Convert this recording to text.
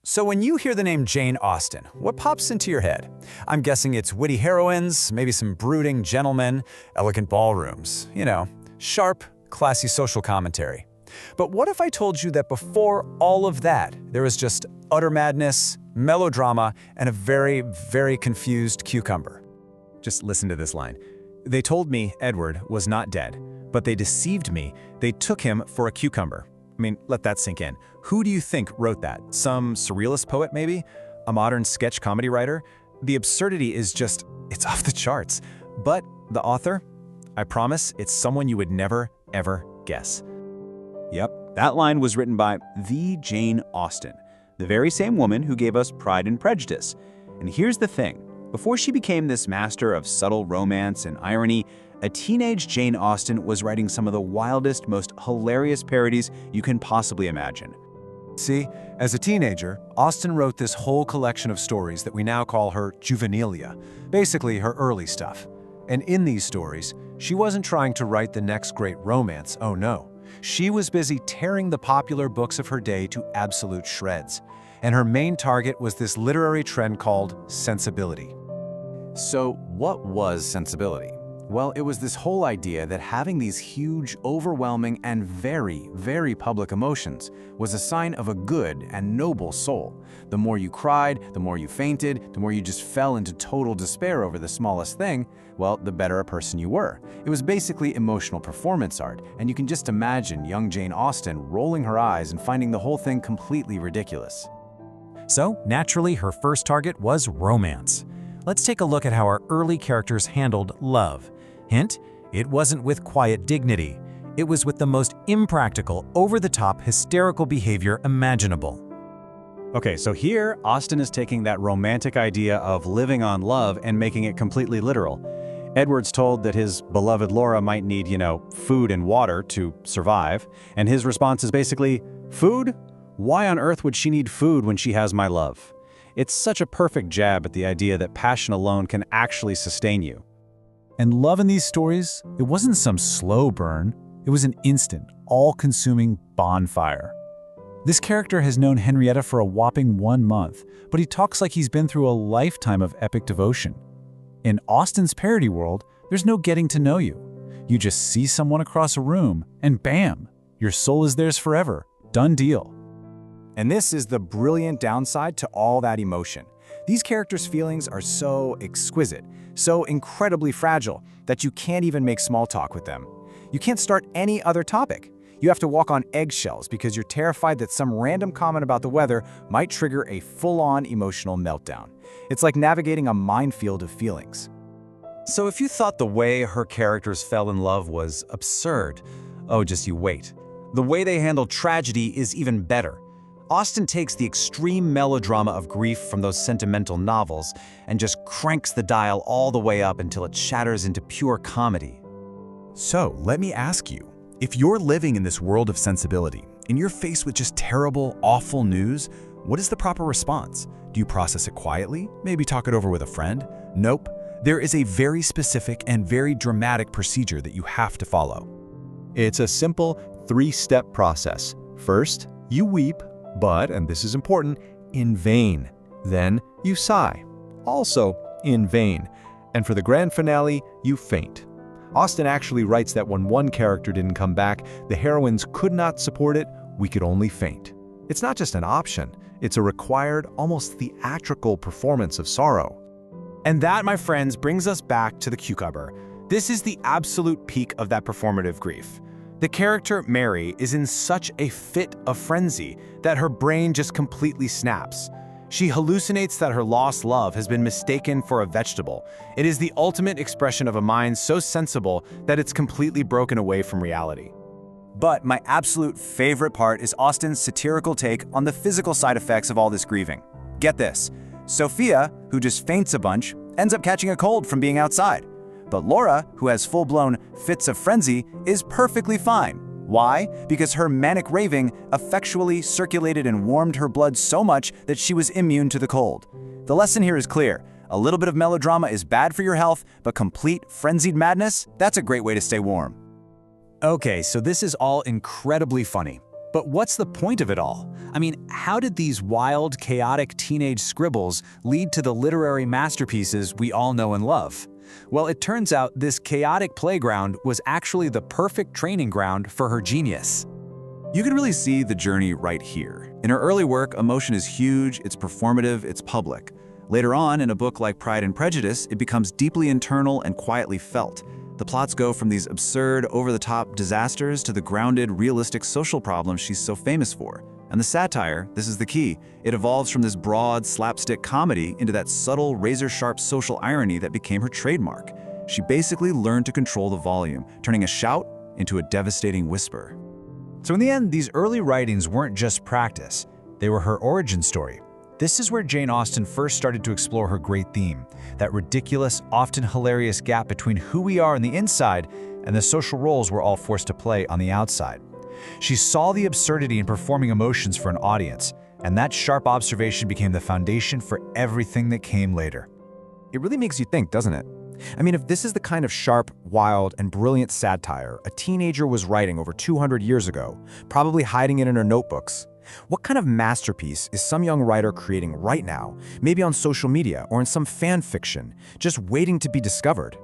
So when you hear the name Jane Austen, what pops into your head? I'm guessing it's witty heroines, maybe some brooding gentlemen, elegant ballrooms, sharp, classy social commentary. But what if I told you that before all of that, there was just utter madness, melodrama, and a very, very confused cucumber? Just listen to this line. They told me Edward was not dead, but they deceived me. They took him for a cucumber. I mean, let that sink in. Who do you think wrote that? Some surrealist poet, maybe? A modern sketch comedy writer? The absurdity is just, it's off the charts. But the author? I promise it's someone you would never, ever guess. Yep, that line was written by the Jane Austen, the very same woman who gave us Pride and Prejudice. And here's the thing. Before she became this master of subtle romance and irony, a teenage Jane Austen was writing some of the wildest, most hilarious parodies you can possibly imagine. See, as a teenager, Austen wrote this whole collection of stories that we now call her juvenilia, basically her early stuff. And in these stories, she wasn't trying to write the next great romance, oh no. She was busy tearing the popular books of her day to absolute shreds. And her main target was this literary trend called sensibility. So what was sensibility? Well, it was this whole idea that having these huge, overwhelming, and very, very public emotions was a sign of a good and noble soul. The more you cried, the more you fainted, the more you just fell into total despair over the smallest thing, well, the better a person you were. It was basically emotional performance art, and you can just imagine young Jane Austen rolling her eyes and finding the whole thing completely ridiculous. So, naturally, her first target was romance. Let's take a look at how our early characters handled love. Hint, it wasn't with quiet dignity. It was with the most impractical, over-the-top, hysterical behavior imaginable. Okay, so here, Austen is taking that romantic idea of living on love and making it completely literal. Edward's told that his beloved Laura might need, food and water to survive, and his response is basically, food? Why on earth would she need food when she has my love? It's such a perfect jab at the idea that passion alone can actually sustain you. And love in these stories, it wasn't some slow burn. It was an instant, all-consuming bonfire. This character has known Henrietta for a whopping 1 month, but he talks like he's been through a lifetime of epic devotion. In Austen's parody world, there's no getting to know you. You just see someone across a room, and bam, your soul is theirs forever. Done deal. And this is the brilliant downside to all that emotion. These characters' feelings are so exquisite, so incredibly fragile, that you can't even make small talk with them. You can't start any other topic. You have to walk on eggshells because you're terrified that some random comment about the weather might trigger a full-on emotional meltdown. It's like navigating a minefield of feelings. So if you thought the way her characters fell in love was absurd, oh, just you wait. The way they handle tragedy is even better. Austen takes the extreme melodrama of grief from those sentimental novels and just cranks the dial all the way up until it shatters into pure comedy. So, let me ask you, if you're living in this world of sensibility and you're faced with just terrible, awful news, what is the proper response? Do you process it quietly? Maybe talk it over with a friend? Nope. There is a very specific and very dramatic procedure that you have to follow. It's a simple 3-step process. First, you weep, but, and this is important, in vain. Then you sigh, also in vain. And for the grand finale, you faint. Austen actually writes that when one character didn't come back, the heroines could not support it, we could only faint. It's not just an option, it's a required, almost theatrical performance of sorrow. And that, my friends, brings us back to the cucumber. This is the absolute peak of that performative grief. The character, Mary, is in such a fit of frenzy that her brain just completely snaps. She hallucinates that her lost love has been mistaken for a vegetable. It is the ultimate expression of a mind so sensible that it's completely broken away from reality. But my absolute favorite part is Austen's satirical take on the physical side effects of all this grieving. Get this, Sophia, who just faints a bunch, ends up catching a cold from being outside. But Laura, who has full-blown fits of frenzy, is perfectly fine. Why? Because her manic raving effectually circulated and warmed her blood so much that she was immune to the cold. The lesson here is clear. A little bit of melodrama is bad for your health, but complete frenzied madness, that's a great way to stay warm. Okay, so this is all incredibly funny. But what's the point of it all? I mean, how did these wild, chaotic teenage scribbles lead to the literary masterpieces we all know and love? Well, it turns out this chaotic playground was actually the perfect training ground for her genius. You can really see the journey right here. In her early work, emotion is huge, it's performative, it's public. Later on, in a book like Pride and Prejudice, it becomes deeply internal and quietly felt. The plots go from these absurd, over-the-top disasters to the grounded, realistic social problems she's so famous for. And the satire, this is the key, it evolves from this broad, slapstick comedy into that subtle, razor-sharp social irony that became her trademark. She basically learned to control the volume, turning a shout into a devastating whisper. So in the end, these early writings weren't just practice. They were her origin story. This is where Jane Austen first started to explore her great theme, that ridiculous, often hilarious gap between who we are on the inside and the social roles we're all forced to play on the outside. She saw the absurdity in performing emotions for an audience, and that sharp observation became the foundation for everything that came later. It really makes you think, doesn't it? I mean, if this is the kind of sharp, wild, and brilliant satire a teenager was writing over 200 years ago, probably hiding it in her notebooks, what kind of masterpiece is some young writer creating right now, maybe on social media or in some fan fiction, just waiting to be discovered?